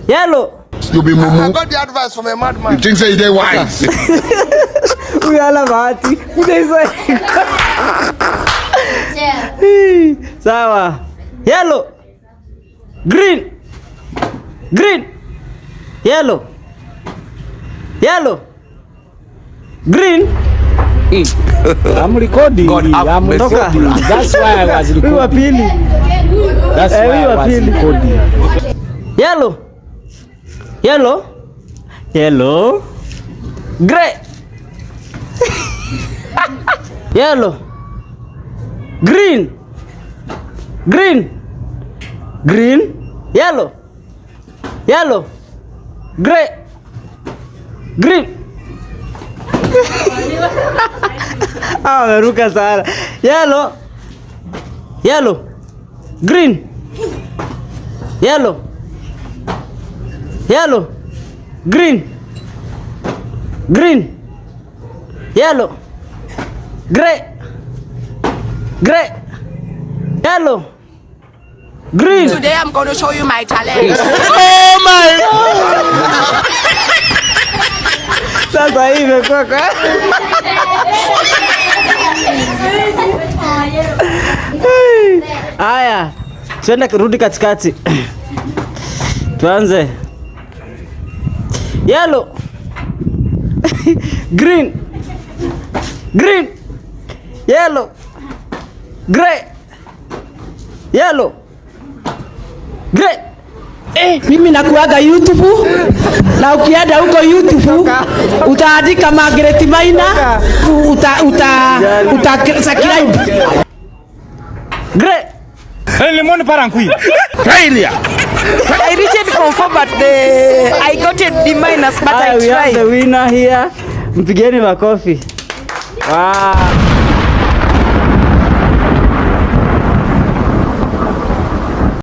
Yellow. You be mumu. I got the advice from a madman. You think say they wise? We all about it. Sawa. Yellow. Green. Green. Yellow. Yellow. Green. I'm recording. That's why I was recording. We were peeling. That's why I was recording. Yellow. Yellow. Yellow. Gray. Yellow. Green. Green. Green. Yellow. Yellow. Gray. Green. Ameruka sana. Yellow. Yellow. Green. Yellow. Yellow. Green. Green. Yellow. Gray. Gray. Yellow. Green. Today I'm going to show you my talent. Oh my God. Sasa hii imetoka. Haya, twende kurudi katikati. Tuanze. Yellow. Green. Green. Yellow. Gray. Yellow. Gray. Mimi nakuaga YouTube na ukienda huko YouTube utaandika Margaret Maina subscribe. Gray. Lemon parankui. Failure. I reached from 4 but I got a D- but I We have tried. the winner here. Mpigeni makofi. Wow.